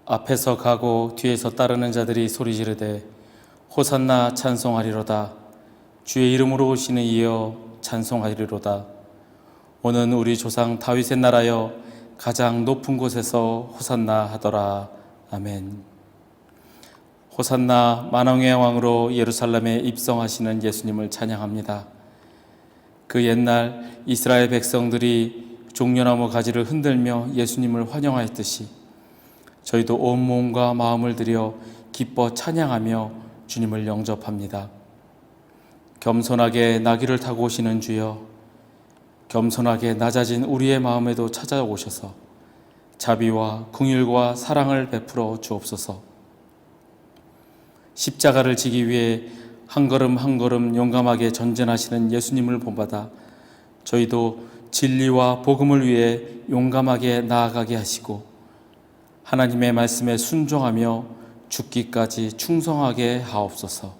앞에서 가고 뒤에서 따르는 자들이 소리 지르되 호산나 찬송하리로다. 주의 이름으로 오시는 이여 찬송하리로다. 오는 우리 조상 다윗의 나라여 가장 높은 곳에서 호산나 하더라. 아멘. 호산나 만왕의 왕으로 예루살렘에 입성하시는 예수님을 찬양합니다. 그 옛날 이스라엘 백성들이 종려나무 가지를 흔들며 예수님을 환영하였듯이 저희도 온 몸과 마음을 들여 기뻐 찬양하며 주님을 영접합니다. 겸손하게 나귀를 타고 오시는 주여, 겸손하게 낮아진 우리의 마음에도 찾아오셔서 자비와 긍휼과 사랑을 베풀어 주옵소서. 십자가를 지기 위해 한 걸음 한 걸음 용감하게 전진하시는 예수님을 본받아 저희도 진리와 복음을 위해 용감하게 나아가게 하시고 하나님의 말씀에 순종하며 죽기까지 충성하게 하옵소서.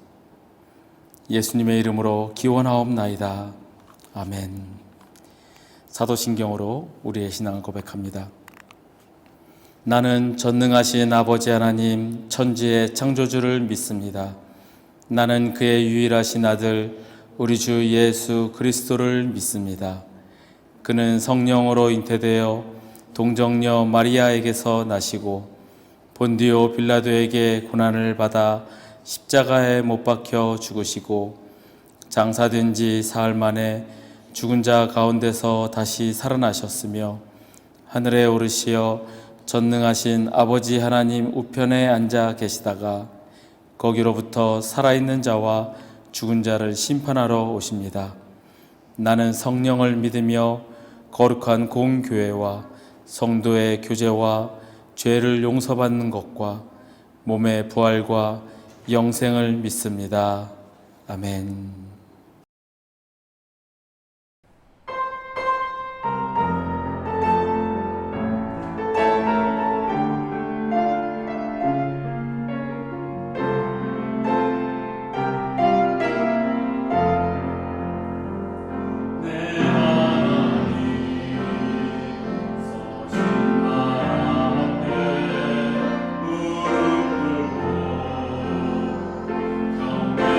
예수님의 이름으로 기원하옵나이다. 아멘. 사도신경으로 우리의 신앙을 고백합니다. 나는 전능하신 아버지 하나님 천지의 창조주를 믿습니다. 나는 그의 유일하신 아들 우리 주 예수 그리스도를 믿습니다. 그는 성령으로 잉태되어 동정녀 마리아에게서 나시고 본디오 빌라도에게 고난을 받아 십자가에 못 박혀 죽으시고 장사된 지 사흘 만에 죽은 자 가운데서 다시 살아나셨으며 하늘에 오르시어 전능하신 아버지 하나님 우편에 앉아 계시다가 거기로부터 살아있는 자와 죽은 자를 심판하러 오십니다. 나는 성령을 믿으며 거룩한 공교회와 성도의 교제와 죄를 용서받는 것과 몸의 부활과 영생을 믿습니다. 아멘. 경배하리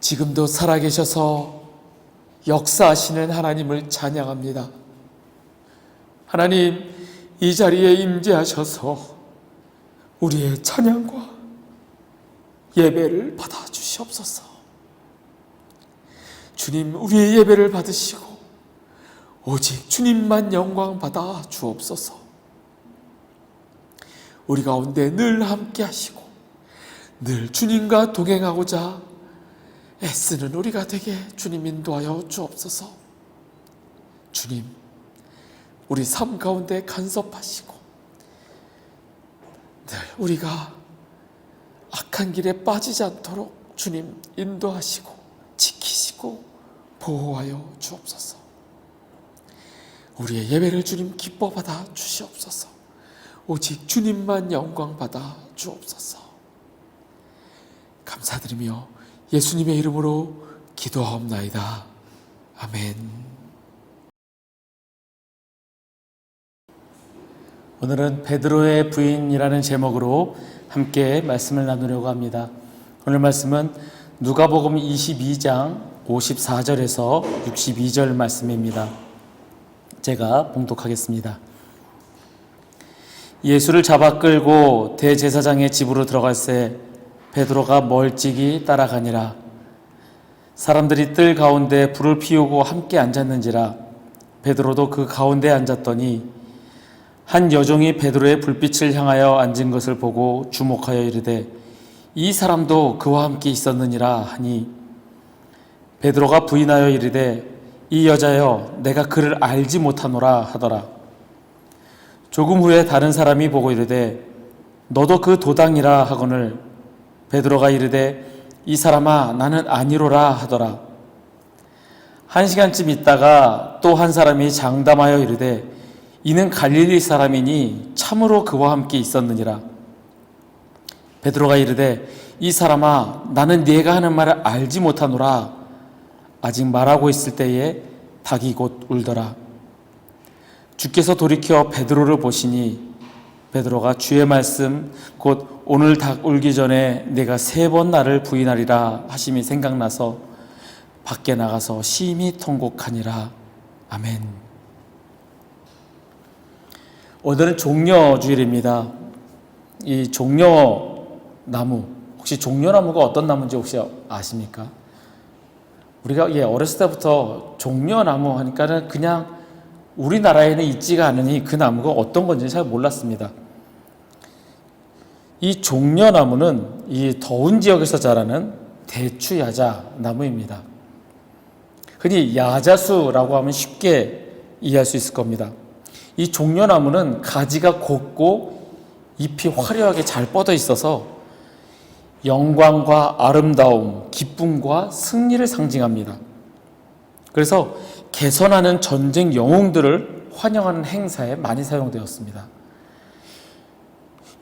지금도 살아계셔서 역사하시는 하나님을 찬양합니다. 하나님, 이 자리에 임재하셔서 우리의 찬양과 예배를 받아 주시옵소서. 주님, 우리의 예배를 받으시고 오직 주님만 영광 받아 주옵소서. 우리 가운데 늘 함께 하시고 늘 주님과 동행하고자 애쓰는 우리가 되게 주님 인도하여 주옵소서. 주님, 우리 삶 가운데 간섭하시고 늘 우리가 악한 길에 빠지지 않도록 주님 인도하시고 지키시고 보호하여 주옵소서. 우리의 예배를 주님 기뻐 받아 주시옵소서. 오직 주님만 영광 받아 주옵소서. 감사드리며 예수님의 이름으로 기도하옵나이다. 아멘. 오늘은 베드로의 부인이라는 제목으로 함께 말씀을 나누려고 합니다. 오늘 말씀은 누가복음 22장 54절에서 62절 말씀입니다. 제가 봉독하겠습니다. 예수를 잡아 끌고 대제사장의 집으로 들어갈새 베드로가 멀찍이 따라가니라. 사람들이 뜰 가운데 불을 피우고 함께 앉았는지라. 베드로도 그 가운데 앉았더니 한 여종이 베드로의 불빛을 향하여 앉은 것을 보고 주목하여 이르되 이 사람도 그와 함께 있었느니라 하니 베드로가 부인하여 이르되 이 여자여 내가 그를 알지 못하노라 하더라. 조금 후에 다른 사람이 보고 이르되 너도 그 도당이라 하거늘 베드로가 이르되 이 사람아 나는 아니로라 하더라. 1시간쯤 있다가 또 한 사람이 장담하여 이르되 이는 갈릴리 사람이니 참으로 그와 함께 있었느니라. 베드로가 이르되 이 사람아 나는 네가 하는 말을 알지 못하노라. 아직 말하고 있을 때에 닭이 곧 울더라. 주께서 돌이켜 베드로를 보시니 베드로가 주의 말씀 곧 오늘 닭 울기 전에 내가 3번 나를 부인하리라 하심이 생각나서 밖에 나가서 심히 통곡하니라. 아멘. 오늘은 종려주일입니다. 이 종려나무, 혹시 종려나무가 어떤 나무인지 혹시 아십니까? 우리가 어렸을 때부터 종려나무 하니까는 그냥 우리나라에는 있지가 않으니 그 나무가 어떤 건지 잘 몰랐습니다. 이 종려나무는 이 더운 지역에서 자라는 대추야자 나무입니다. 흔히 야자수라고 하면 쉽게 이해할 수 있을 겁니다. 이 종려나무는 가지가 곱고 잎이 화려하게 잘 뻗어 있어서 영광과 아름다움, 기쁨과 승리를 상징합니다. 그래서 개선하는 전쟁 영웅들을 환영하는 행사에 많이 사용되었습니다.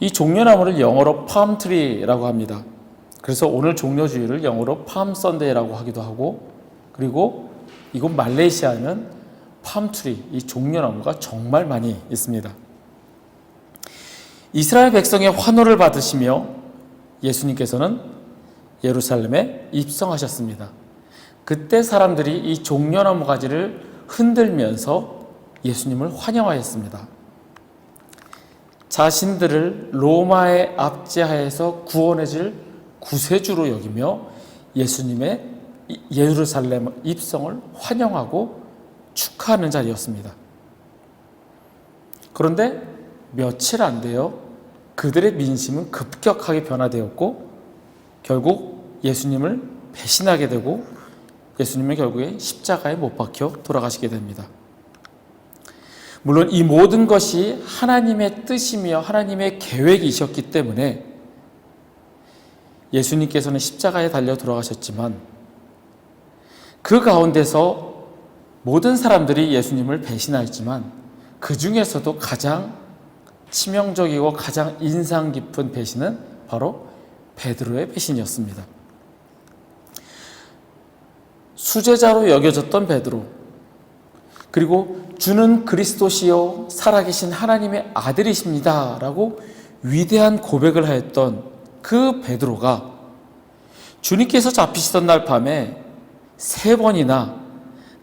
이 종려나무를 영어로 팜트리라고 합니다. 그래서 오늘 종려주일을 영어로 팜선데이라고 하기도 하고, 그리고 이곳 말레이시아는 팜트리, 이 종려나무가 정말 많이 있습니다. 이스라엘 백성의 환호를 받으시며 예수님께서는 예루살렘에 입성하셨습니다. 그때 사람들이 이 종려나무 가지를 흔들면서 예수님을 환영하였습니다. 자신들을 로마의 압제하에서 구원해줄 구세주로 여기며 예수님의 예루살렘 입성을 환영하고 축하하는 자리였습니다. 그런데 며칠 안 돼요. 그들의 민심은 급격하게 변화되었고 결국 예수님을 배신하게 되고 예수님은 결국에 십자가에 못 박혀 돌아가시게 됩니다. 물론 이 모든 것이 하나님의 뜻이며 하나님의 계획이셨기 때문에 예수님께서는 십자가에 달려 돌아가셨지만 그 가운데서 모든 사람들이 예수님을 배신하였지만 그 중에서도 가장 치명적이고 가장 인상 깊은 배신은 바로 베드로의 배신이었습니다. 수제자로 여겨졌던 베드로, 그리고 주는 그리스도시요 살아계신 하나님의 아들이십니다 라고 위대한 고백을 하였던 그 베드로가 주님께서 잡히시던 날 밤에 3번이나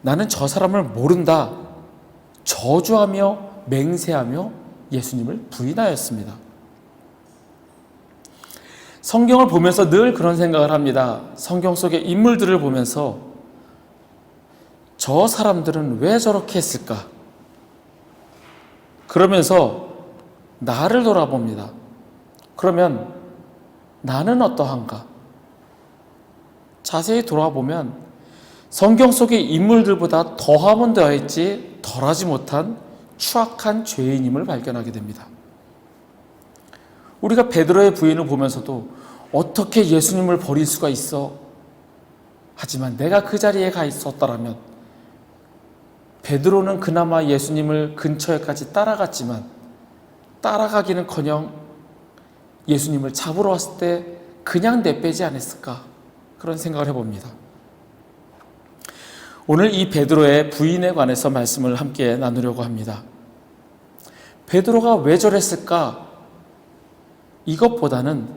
나는 저 사람을 모른다 저주하며 맹세하며 예수님을 부인하였습니다. 성경을 보면서 늘 그런 생각을 합니다. 성경 속의 인물들을 보면서 저 사람들은 왜 저렇게 했을까? 그러면서 나를 돌아봅니다. 그러면 나는 어떠한가? 자세히 돌아보면 성경 속의 인물들보다 더하면 더했지 덜하지 못한 추악한 죄인임을 발견하게 됩니다. 우리가 베드로의 부인을 보면서도 어떻게 예수님을 버릴 수가 있어? 하지만 내가 그 자리에 가 있었더라면, 베드로는 그나마 예수님을 근처에까지 따라갔지만 따라가기는커녕 예수님을 잡으러 왔을 때 그냥 내빼지 않았을까? 그런 생각을 해봅니다. 오늘 이 베드로의 부인에 관해서 말씀을 함께 나누려고 합니다. 베드로가 왜 저랬을까? 이것보다는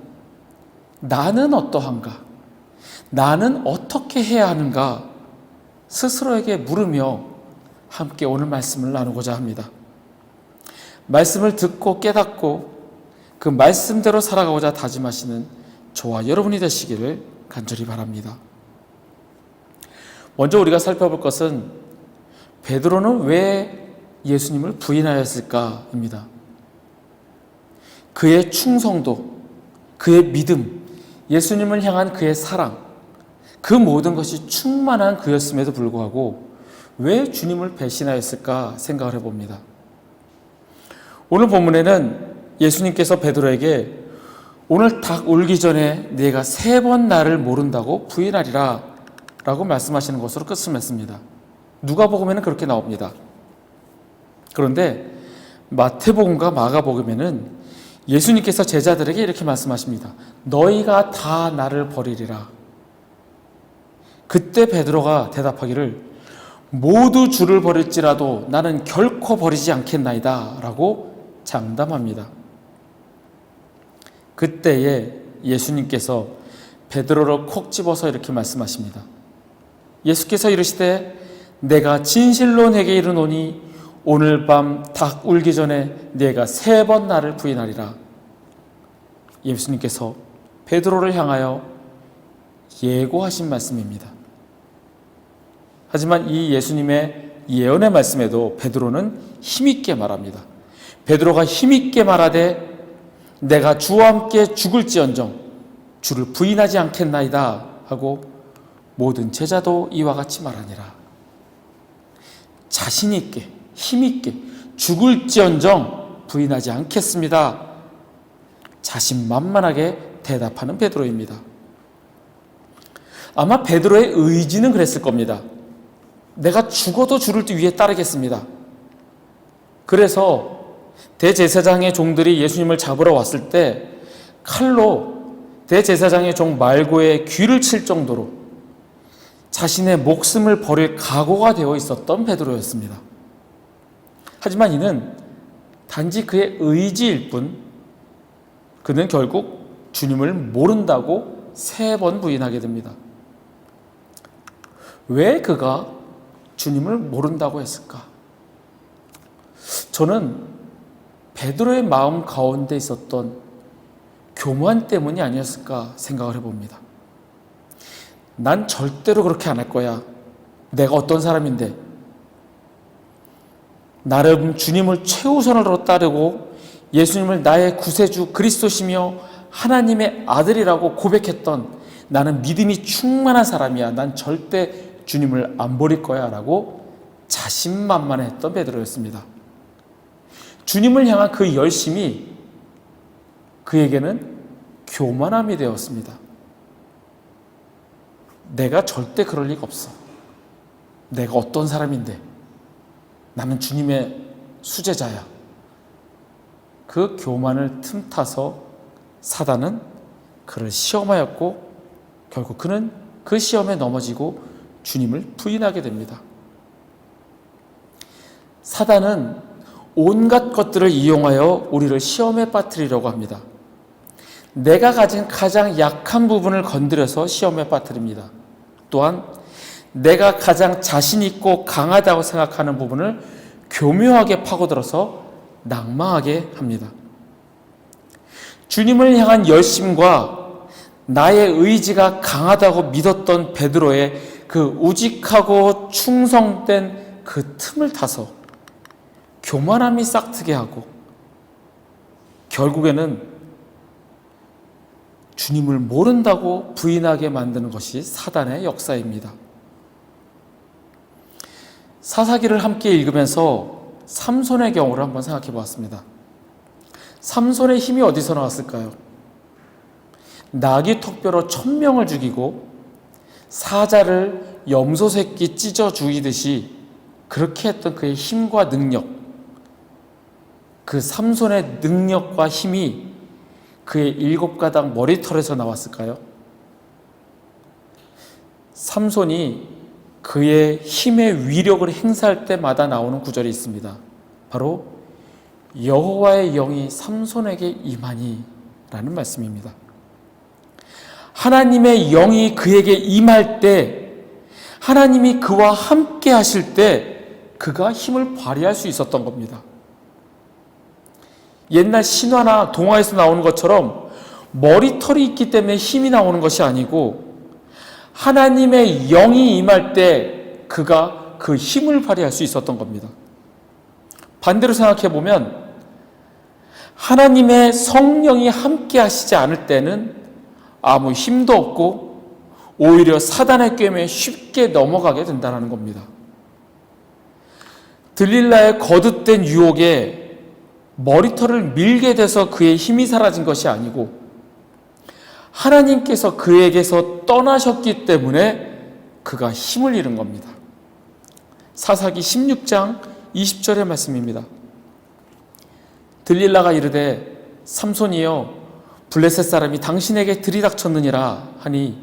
나는 어떠한가? 나는 어떻게 해야 하는가? 스스로에게 물으며 함께 오늘 말씀을 나누고자 합니다. 말씀을 듣고 깨닫고 그 말씀대로 살아가고자 다짐하시는 저와 여러분이 되시기를 간절히 바랍니다. 먼저 우리가 살펴볼 것은 베드로는 왜 예수님을 부인하였을까입니다. 그의 충성도, 그의 믿음, 예수님을 향한 그의 사랑, 그 모든 것이 충만한 그였음에도 불구하고 왜 주님을 배신하였을까 생각을 해봅니다. 오늘 본문에는 예수님께서 베드로에게 오늘 닭 울기 전에 네가 3번 나를 모른다고 부인하리라 라고 말씀하시는 것으로 끝을 맺습니다. 누가복음에는 그렇게 나옵니다. 그런데 마태복음과 마가복음에는 예수님께서 제자들에게 이렇게 말씀하십니다. 너희가 다 나를 버리리라. 그때 베드로가 대답하기를 모두 주를 버릴지라도 나는 결코 버리지 않겠나이다 라고 장담합니다. 그때에 예수님께서 베드로를 콕 집어서 이렇게 말씀하십니다. 예수께서 이르시되 내가 진실로 내게 이르노니 오늘 밤 닭 울기 전에 네가 3번 나를 부인하리라. 예수님께서 베드로를 향하여 예고하신 말씀입니다. 하지만 이 예수님의 예언의 말씀에도 베드로는 힘있게 말합니다. 베드로가 힘있게 말하되 내가 주와 함께 죽을지언정 주를 부인하지 않겠나이다 하고 모든 제자도 이와 같이 말하니라. 자신 있게 힘있게 죽을지언정 부인하지 않겠습니다. 자신만만하게 대답하는 베드로입니다. 아마 베드로의 의지는 그랬을 겁니다. 내가 죽어도 주를 위해 따르겠습니다. 그래서 대제사장의 종들이 예수님을 잡으러 왔을 때 칼로 대제사장의 종 말고의 귀를 칠 정도로 자신의 목숨을 버릴 각오가 되어 있었던 베드로였습니다. 하지만 이는 단지 그의 의지일 뿐 그는 결국 주님을 모른다고 3번 부인하게 됩니다. 왜 그가 주님을 모른다고 했을까? 저는 베드로의 마음 가운데 있었던 교만 때문이 아니었을까 생각을 해봅니다. 난 절대로 그렇게 안 할 거야. 내가 어떤 사람인데. 나름 주님을 최우선으로 따르고 예수님을 나의 구세주 그리스도시며 하나님의 아들이라고 고백했던 나는 믿음이 충만한 사람이야. 난 절대 주님을 안 버릴 거야 라고 자신만만했던 베드로였습니다. 주님을 향한 그 열심이 그에게는 교만함이 되었습니다. 내가 절대 그럴 리가 없어. 내가 어떤 사람인데. 나는 주님의 수제자야. 그 교만을 틈타서 사단은 그를 시험하였고 결국 그는 그 시험에 넘어지고 주님을 부인하게 됩니다. 사단은 온갖 것들을 이용하여 우리를 시험에 빠뜨리려고 합니다. 내가 가진 가장 약한 부분을 건드려서 시험에 빠뜨립니다. 또한 내가 가장 자신 있고 강하다고 생각하는 부분을 교묘하게 파고들어서 낙마하게 합니다. 주님을 향한 열심과 나의 의지가 강하다고 믿었던 베드로의 그 우직하고 충성된 그 틈을 타서 교만함이 싹트게 하고 결국에는 주님을 모른다고 부인하게 만드는 것이 사단의 역사입니다. 사사기를 함께 읽으면서 삼손의 경우를 한번 생각해 보았습니다. 삼손의 힘이 어디서 나왔을까요? 나귀 턱뼈로 1000명을 죽이고 사자를 염소 새끼 찢어 죽이듯이 그렇게 했던 그의 힘과 능력, 그 삼손의 능력과 힘이 그의 7가닥 머리털에서 나왔을까요? 삼손이 그의 힘의 위력을 행사할 때마다 나오는 구절이 있습니다. 바로 여호와의 영이 삼손에게 임하니 라는 말씀입니다. 하나님의 영이 그에게 임할 때, 하나님이 그와 함께 하실 때 그가 힘을 발휘할 수 있었던 겁니다. 옛날 신화나 동화에서 나오는 것처럼 머리털이 있기 때문에 힘이 나오는 것이 아니고 하나님의 영이 임할 때 그가 그 힘을 발휘할 수 있었던 겁니다. 반대로 생각해 보면 하나님의 성령이 함께 하시지 않을 때는 아무 힘도 없고 오히려 사단의 꾀에 쉽게 넘어가게 된다는 겁니다. 들릴라의 거듭된 유혹에 머리털을 밀게 돼서 그의 힘이 사라진 것이 아니고 하나님께서 그에게서 떠나셨기 때문에 그가 힘을 잃은 겁니다. 사사기 16장 20절의 말씀입니다. 들릴라가 이르되 삼손이여 블레셋 사람이 당신에게 들이닥쳤느니라 하니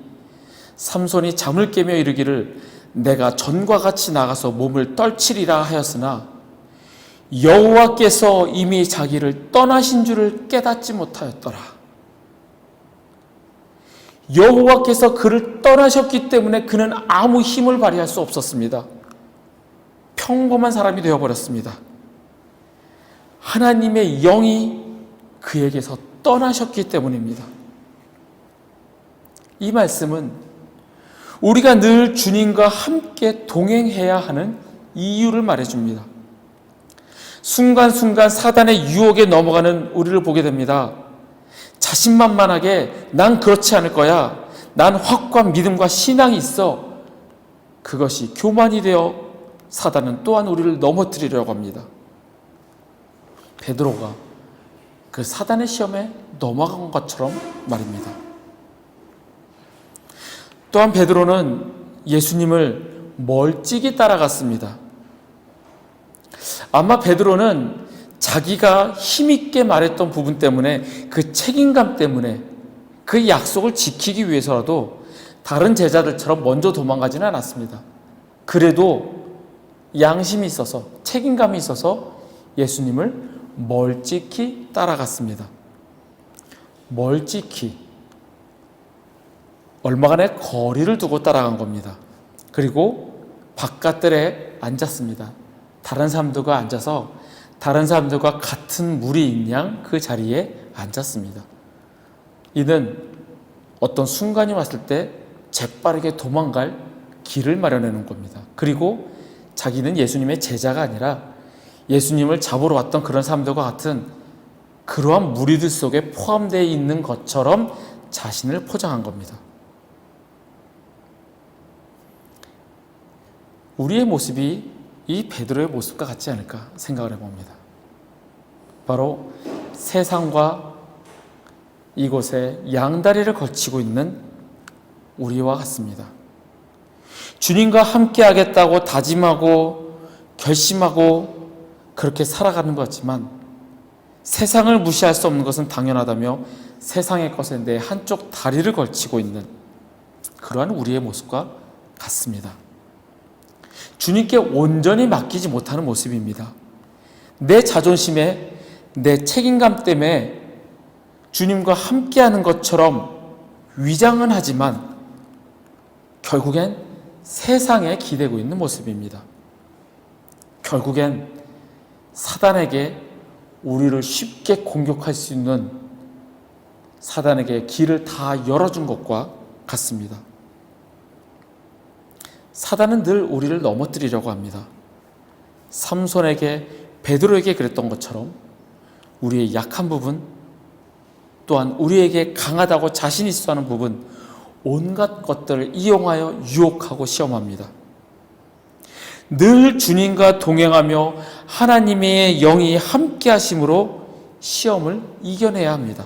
삼손이 잠을 깨며 이르기를 내가 전과 같이 나가서 몸을 떨치리라 하였으나 여호와께서 이미 자기를 떠나신 줄을 깨닫지 못하였더라. 여호와께서 그를 떠나셨기 때문에 그는 아무 힘을 발휘할 수 없었습니다. 평범한 사람이 되어버렸습니다. 하나님의 영이 그에게서 떠나셨기 때문입니다. 이 말씀은 우리가 늘 주님과 함께 동행해야 하는 이유를 말해줍니다. 순간순간 사단의 유혹에 넘어가는 우리를 보게 됩니다. 자신만만하게 난 그렇지 않을 거야. 난 확고한 믿음과 신앙이 있어. 그것이 교만이 되어 사단은 또한 우리를 넘어뜨리려고 합니다. 베드로가 그 사단의 시험에 넘어간 것처럼 말입니다. 또한 베드로는 예수님을 멀찍이 따라갔습니다. 아마 베드로는 자기가 힘있게 말했던 부분 때문에 그 책임감 때문에 그 약속을 지키기 위해서라도 다른 제자들처럼 먼저 도망가지는 않았습니다. 그래도 양심이 있어서 책임감이 있어서 예수님을 멀찍이 따라갔습니다. 멀찍이 얼마간의 거리를 두고 따라간 겁니다. 그리고 바깥들에 앉았습니다. 다른 사람들과 앉아서 다른 사람들과 같은 무리인 양 그 자리에 앉았습니다. 이는 어떤 순간이 왔을 때 재빠르게 도망갈 길을 마련해 놓은 겁니다. 그리고 자기는 예수님의 제자가 아니라 예수님을 잡으러 왔던 그런 사람들과 같은 그러한 무리들 속에 포함되어 있는 것처럼 자신을 포장한 겁니다. 우리의 모습이 이 베드로의 모습과 같지 않을까 생각을 해봅니다. 바로 세상과 이곳에 양다리를 걸치고 있는 우리와 같습니다. 주님과 함께 하겠다고 다짐하고 결심하고 그렇게 살아가는 것 같지만 세상을 무시할 수 없는 것은 당연하다며 세상의 것에 내 한쪽 다리를 걸치고 있는 그러한 우리의 모습과 같습니다. 주님께 온전히 맡기지 못하는 모습입니다. 내 자존심에 내 책임감 때문에 주님과 함께하는 것처럼 위장은 하지만 결국엔 세상에 기대고 있는 모습입니다. 결국엔 사단에게 우리를 쉽게 공격할 수 있는 사단에게 길을 다 열어준 것과 같습니다. 사단은 늘 우리를 넘어뜨리려고 합니다. 삼손에게, 베드로에게 그랬던 것처럼 우리의 약한 부분, 또한 우리에게 강하다고 자신 있어 하는 부분, 온갖 것들을 이용하여 유혹하고 시험합니다. 늘 주님과 동행하며 하나님의 영이 함께 하심으로 시험을 이겨내야 합니다.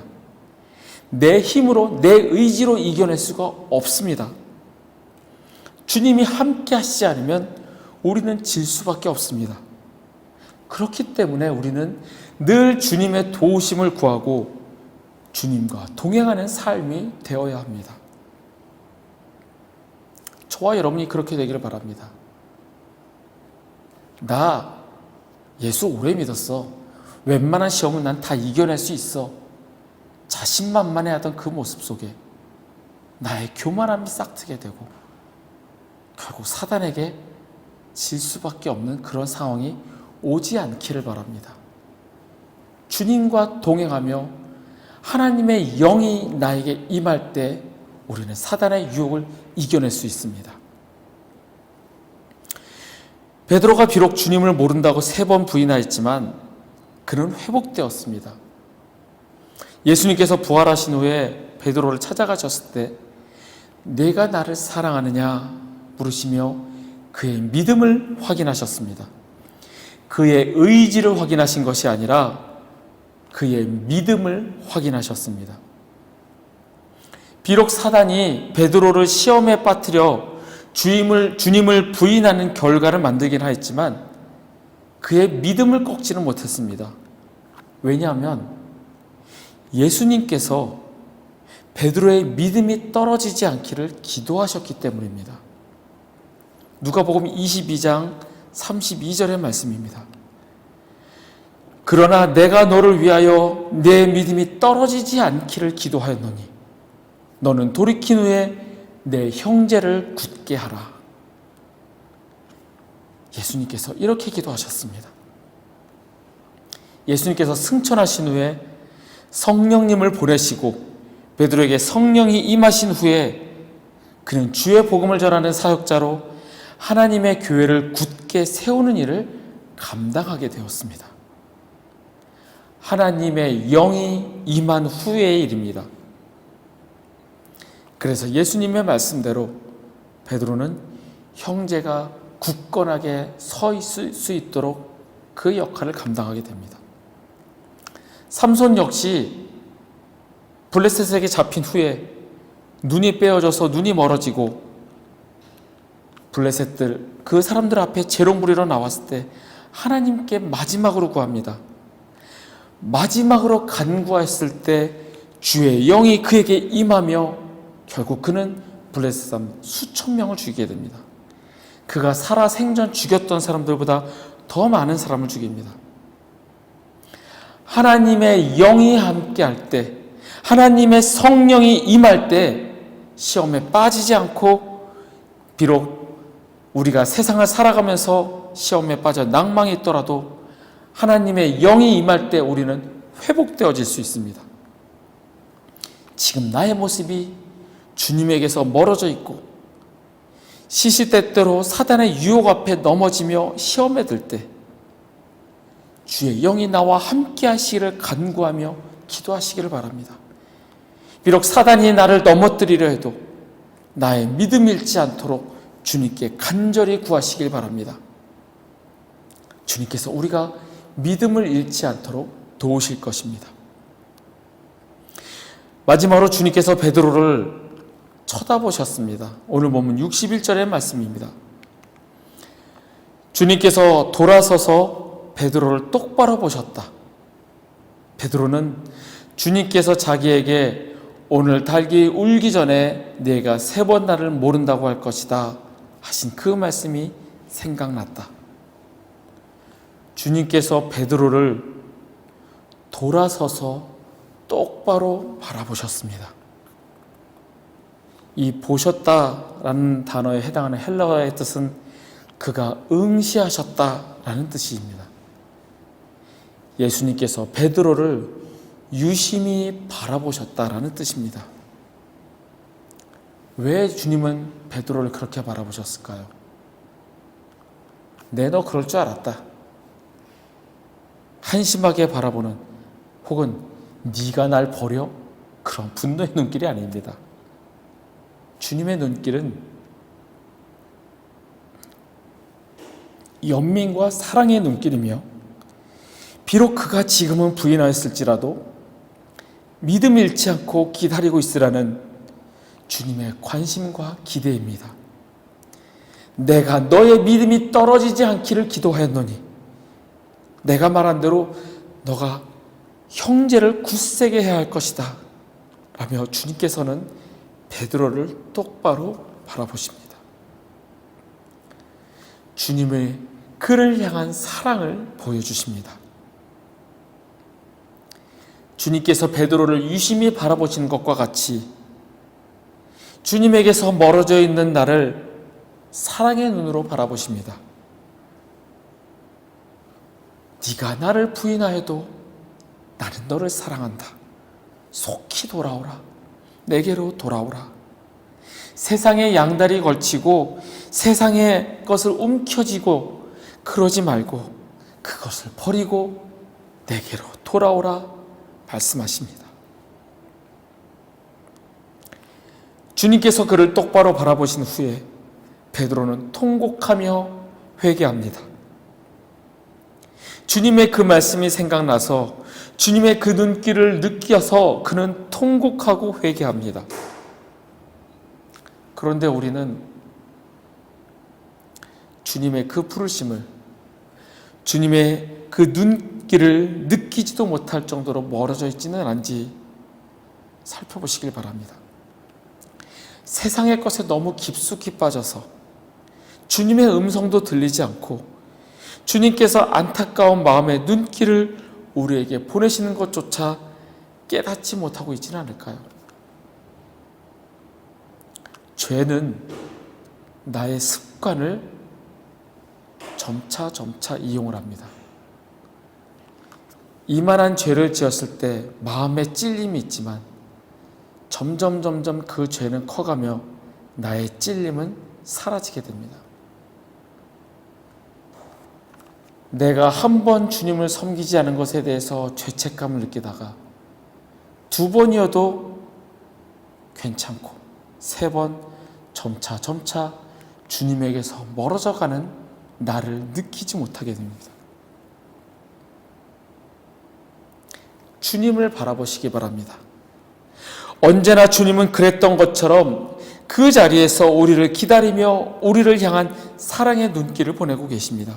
내 힘으로, 내 의지로 이겨낼 수가 없습니다. 주님이 함께 하시지 않으면 우리는 질 수밖에 없습니다. 그렇기 때문에 우리는 늘 주님의 도우심을 구하고 주님과 동행하는 삶이 되어야 합니다. 저와 여러분이 그렇게 되기를 바랍니다. 나 예수 오래 믿었어. 웬만한 시험은 난 다 이겨낼 수 있어. 자신만만해하던 그 모습 속에 나의 교만함이 싹트게 되고 결국 사단에게 질 수밖에 없는 그런 상황이 오지 않기를 바랍니다. 주님과 동행하며 하나님의 영이 나에게 임할 때 우리는 사단의 유혹을 이겨낼 수 있습니다. 베드로가 비록 주님을 모른다고 3번 부인하였지만 그는 회복되었습니다. 예수님께서 부활하신 후에 베드로를 찾아가셨을 때 내가 나를 사랑하느냐 물으시며 그의 믿음을 확인하셨습니다. 그의 의지를 확인하신 것이 아니라 그의 믿음을 확인하셨습니다. 비록 사단이 베드로를 시험에 빠뜨려 주님을 부인하는 결과를 만들긴 하였지만 그의 믿음을 꺾지는 못했습니다. 왜냐하면 예수님께서 베드로의 믿음이 떨어지지 않기를 기도하셨기 때문입니다. 누가복음 22장 32절의 말씀입니다. 그러나 내가 너를 위하여 내 믿음이 떨어지지 않기를 기도하였노니 너는 돌이킨 후에 내 형제를 굳게 하라. 예수님께서 이렇게 기도하셨습니다. 예수님께서 승천하신 후에 성령님을 보내시고 베드로에게 성령이 임하신 후에 그는 주의 복음을 전하는 사역자로 하나님의 교회를 굳게 세우는 일을 감당하게 되었습니다. 하나님의 영이 임한 후의 일입니다. 그래서 예수님의 말씀대로 베드로는 형제가 굳건하게 서 있을 수 있도록 그 역할을 감당하게 됩니다. 삼손 역시 블레셋에게 잡힌 후에 눈이 빼어져서 눈이 멀어지고 블레셋들 그 사람들 앞에 재롱 부리러 나왔을 때 하나님께 마지막으로 구합니다. 마지막으로 간구했을 때 주의 영이 그에게 임하며 결국 그는 블레셋 사람 수천 명을 죽이게 됩니다. 그가 살아 생전 죽였던 사람들보다 더 많은 사람을 죽입니다. 하나님의 영이 함께할 때, 하나님의 성령이 임할 때 시험에 빠지지 않고 비록 우리가 세상을 살아가면서 시험에 빠져 낭망이 있더라도 하나님의 영이 임할 때 우리는 회복되어질 수 있습니다. 지금 나의 모습이 주님에게서 멀어져 있고 시시때때로 사단의 유혹 앞에 넘어지며 시험에 들 때 주의 영이 나와 함께 하시기를 간구하며 기도하시기를 바랍니다. 비록 사단이 나를 넘어뜨리려 해도 나의 믿음 잃지 않도록 주님께 간절히 구하시길 바랍니다. 주님께서 우리가 믿음을 잃지 않도록 도우실 것입니다. 마지막으로 주님께서 베드로를 쳐다보셨습니다. 오늘 본문 61절의 말씀입니다. 주님께서 돌아서서 베드로를 똑바로 보셨다. 베드로는 주님께서 자기에게 오늘 닭이 울기 전에 네가 3번 나를 모른다고 할 것이다 하신 그 말씀이 생각났다. 주님께서 베드로를 돌아서서 똑바로 바라보셨습니다. 이 보셨다라는 단어에 해당하는 헬라어의 뜻은 그가 응시하셨다라는 뜻입니다. 예수님께서 베드로를 유심히 바라보셨다라는 뜻입니다. 왜 주님은 베드로를 그렇게 바라보셨을까요? 너 그럴 줄 알았다. 한심하게 바라보는, 혹은 네가 날 버려? 그런 분노의 눈길이 아닙니다. 주님의 눈길은 연민과 사랑의 눈길이며, 비록 그가 지금은 부인하였을지라도 믿음 잃지 않고 기다리고 있으라는 주님의 관심과 기대입니다. 내가 너의 믿음이 떨어지지 않기를 기도하였노니 내가 말한 대로 너가 형제를 굳세게 해야 할 것이다 라며 주님께서는 베드로를 똑바로 바라보십니다. 주님의 그를 향한 사랑을 보여주십니다. 주님께서 베드로를 유심히 바라보시는 것과 같이 주님에게서 멀어져 있는 나를 사랑의 눈으로 바라보십니다. 네가 나를 부인하여도 나는 너를 사랑한다. 속히 돌아오라. 내게로 돌아오라. 세상에 양다리 걸치고 세상의 것을 움켜쥐고 그러지 말고 그것을 버리고 내게로 돌아오라 말씀하십니다. 주님께서 그를 똑바로 바라보신 후에 베드로는 통곡하며 회개합니다. 주님의 그 말씀이 생각나서 주님의 그 눈길을 느껴서 그는 통곡하고 회개합니다. 그런데 우리는 주님의 그 부르심을, 주님의 그 눈길을 느끼지도 못할 정도로 멀어져 있지는 않은지 살펴보시길 바랍니다. 세상의 것에 너무 깊숙이 빠져서 주님의 음성도 들리지 않고 주님께서 안타까운 마음의 눈길을 우리에게 보내시는 것조차 깨닫지 못하고 있지는 않을까요? 죄는 나의 습관을 점차 이용을 합니다. 이만한 죄를 지었을 때 마음에 찔림이 있지만 점점 그 죄는 커가며 나의 찔림은 사라지게 됩니다. 내가 한 번 주님을 섬기지 않은 것에 대해서 죄책감을 느끼다가 2번이어도 괜찮고 3번 점차 주님에게서 멀어져가는 나를 느끼지 못하게 됩니다. 주님을 바라보시기 바랍니다. 언제나 주님은 그랬던 것처럼 그 자리에서 우리를 기다리며 우리를 향한 사랑의 눈길을 보내고 계십니다.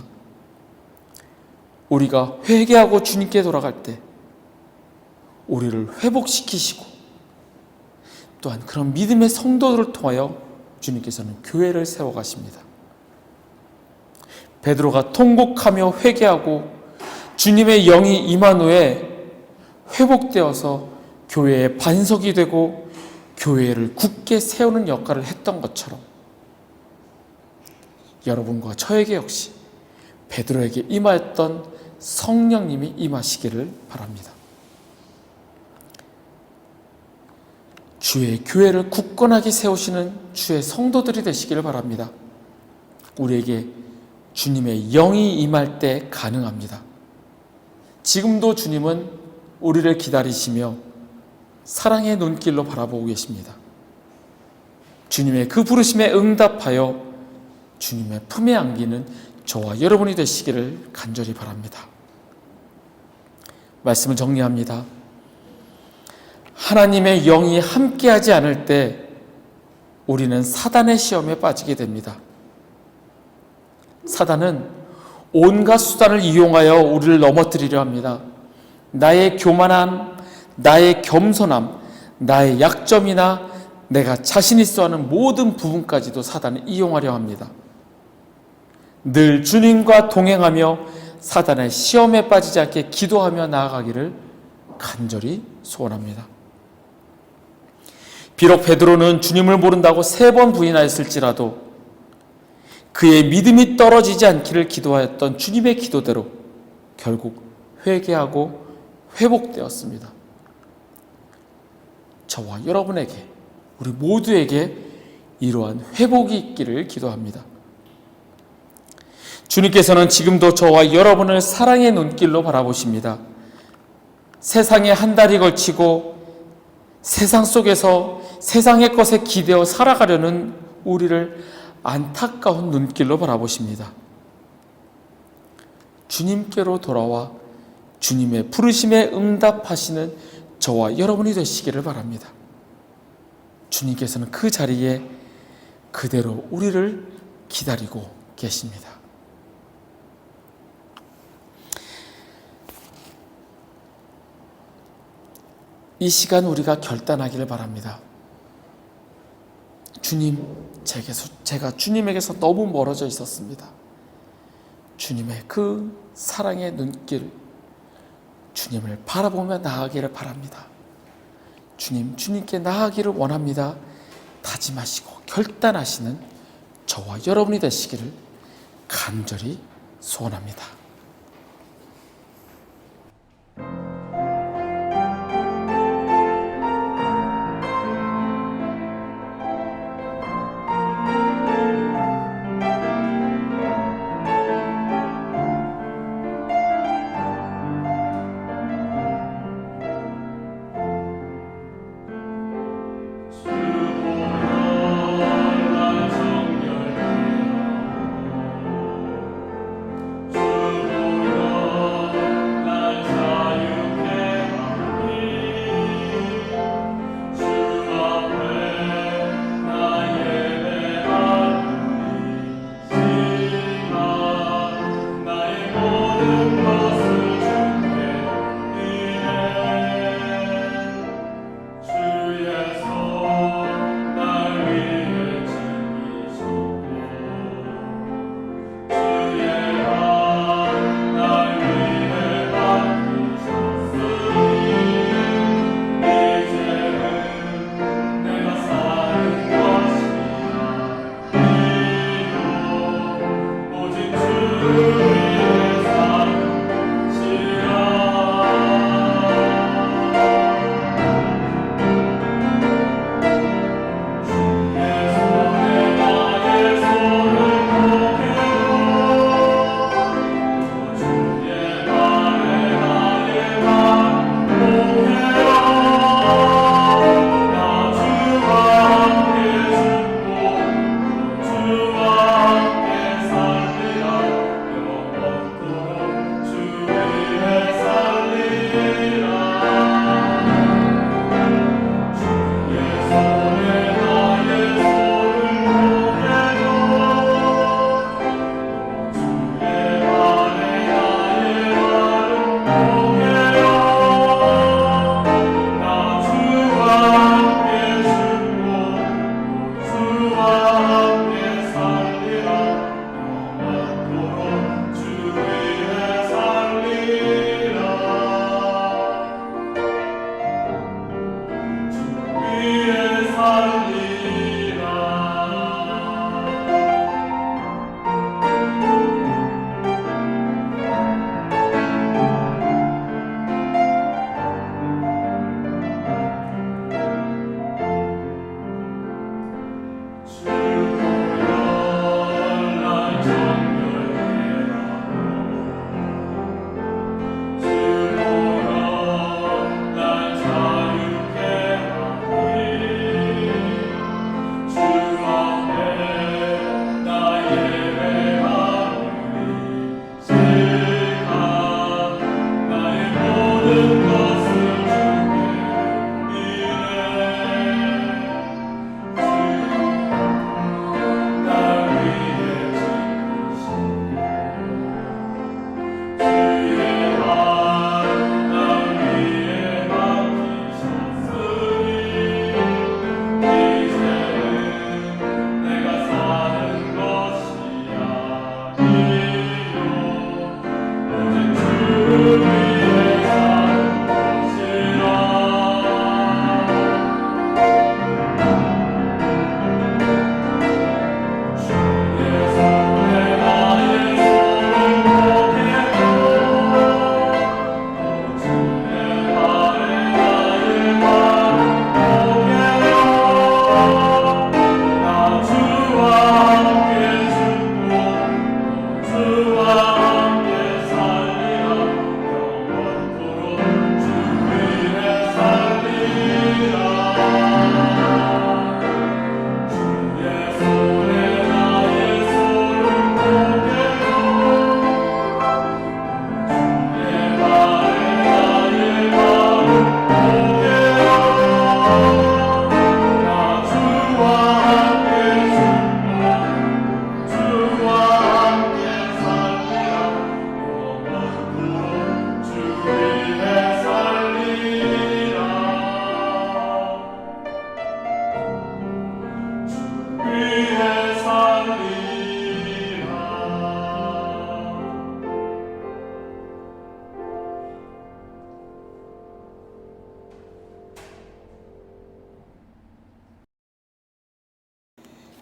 우리가 회개하고 주님께 돌아갈 때 우리를 회복시키시고 또한 그런 믿음의 성도들을 통하여 주님께서는 교회를 세워가십니다. 베드로가 통곡하며 회개하고 주님의 영이 임한 후에 회복되어서 교회의 반석이 되고 교회를 굳게 세우는 역할을 했던 것처럼 여러분과 저에게 역시 베드로에게 임하였던 성령님이 임하시기를 바랍니다. 주의 교회를 굳건하게 세우시는 주의 성도들이 되시기를 바랍니다. 우리에게 주님의 영이 임할 때 가능합니다. 지금도 주님은 우리를 기다리시며 사랑의 눈길로 바라보고 계십니다. 주님의 그 부르심에 응답하여 주님의 품에 안기는 저와 여러분이 되시기를 간절히 바랍니다. 말씀을 정리합니다. 하나님의 영이 함께하지 않을 때 우리는 사단의 시험에 빠지게 됩니다. 사단은 온갖 수단을 이용하여 우리를 넘어뜨리려 합니다. 나의 교만함, 나의 겸손함, 나의 약점이나 내가 자신 있어 하는 모든 부분까지도 사단을 이용하려 합니다. 늘 주님과 동행하며 사단의 시험에 빠지지 않게 기도하며 나아가기를 간절히 소원합니다. 비록 베드로는 주님을 모른다고 3번 부인하였을지라도 그의 믿음이 떨어지지 않기를 기도하였던 주님의 기도대로 결국 회개하고 회복되었습니다. 저와 여러분에게, 우리 모두에게 이러한 회복이 있기를 기도합니다. 주님께서는 지금도 저와 여러분을 사랑의 눈길로 바라보십니다. 세상에 한 달이 걸치고 세상 속에서 세상의 것에 기대어 살아가려는 우리를 안타까운 눈길로 바라보십니다. 주님께로 돌아와 주님의 부르심에 응답하시는 저와 여러분이 되시기를 바랍니다. 주님께서는 그 자리에 그대로 우리를 기다리고 계십니다. 이 시간 우리가 결단하기를 바랍니다. 주님, 제가 주님에게서 너무 멀어져 있었습니다. 주님의 그 사랑의 눈길, 주님을 바라보며 나아가기를 바랍니다. 주님께 나아가기를 원합니다. 다짐하시고 결단하시는 저와 여러분이 되시기를 간절히 소원합니다. 주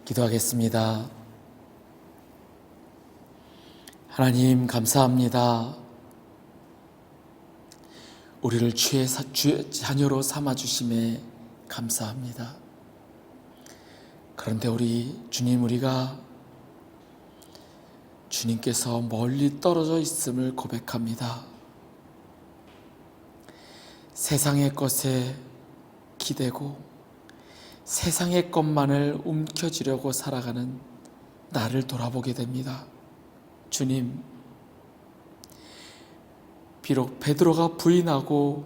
기도하겠습니다. 하나님 감사합니다. 우리를 주의 자녀로 삼아주심에 감사합니다. 그런데 우리가 주님께서 멀리 떨어져 있음을 고백합니다. 세상의 것에 기대고 세상의 것만을 움켜쥐려고 살아가는 나를 돌아보게 됩니다. 주님, 비록 베드로가 부인하고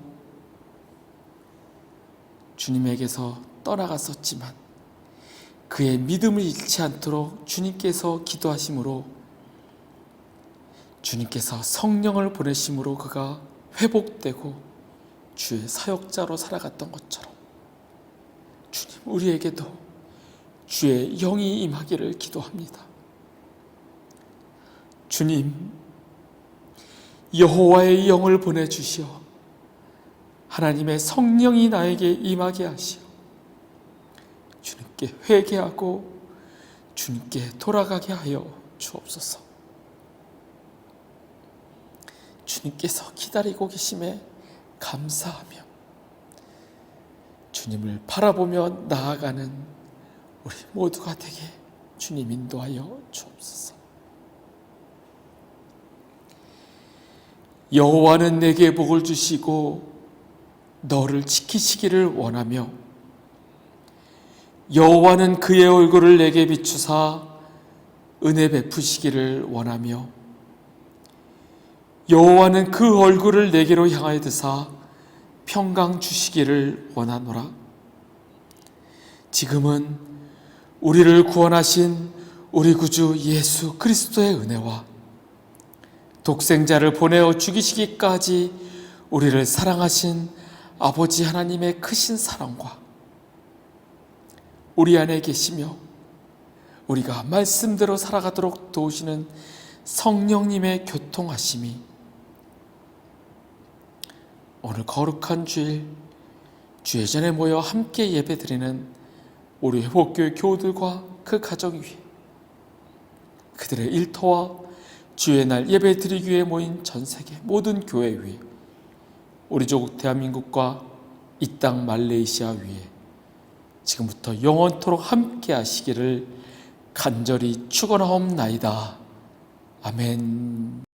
주님에게서 떠나갔었지만 그의 믿음을 잃지 않도록 주님께서 기도하심으로 주님께서 성령을 보내심으로 그가 회복되고 주의 사역자로 살아갔던 것처럼 주님, 우리에게도 주의 영이 임하기를 기도합니다. 주님, 여호와의 영을 보내주시어 하나님의 성령이 나에게 임하게 하시어 주님께 회개하고 주님께 돌아가게 하여 주옵소서. 주님께서 기다리고 계심에 감사하며 주님을 바라보며 나아가는 우리 모두가 되게 주님 인도하여 주옵소서. 여호와는 내게 복을 주시고 너를 지키시기를 원하며 여호와는 그의 얼굴을 내게 비추사 은혜 베푸시기를 원하며 여호와는 그 얼굴을 내게로 향하여 드사 평강 주시기를 원하노라. 지금은 우리를 구원하신 우리 구주 예수 그리스도의 은혜와 독생자를 보내어 죽이시기까지 우리를 사랑하신 아버지 하나님의 크신 사랑과 우리 안에 계시며 우리가 말씀대로 살아가도록 도우시는 성령님의 교통하심이 오늘 거룩한 주일 주의 전에 모여 함께 예배드리는 우리 회복교회 교우들과 그 가정 위에 그들의 일터와 주의 날 예배드리기 위해 모인 전 세계 모든 교회 위에 우리 조국 대한민국과 이 땅 말레이시아 위에 지금부터 영원토록 함께 하시기를 간절히 축원하옵나이다. 아멘.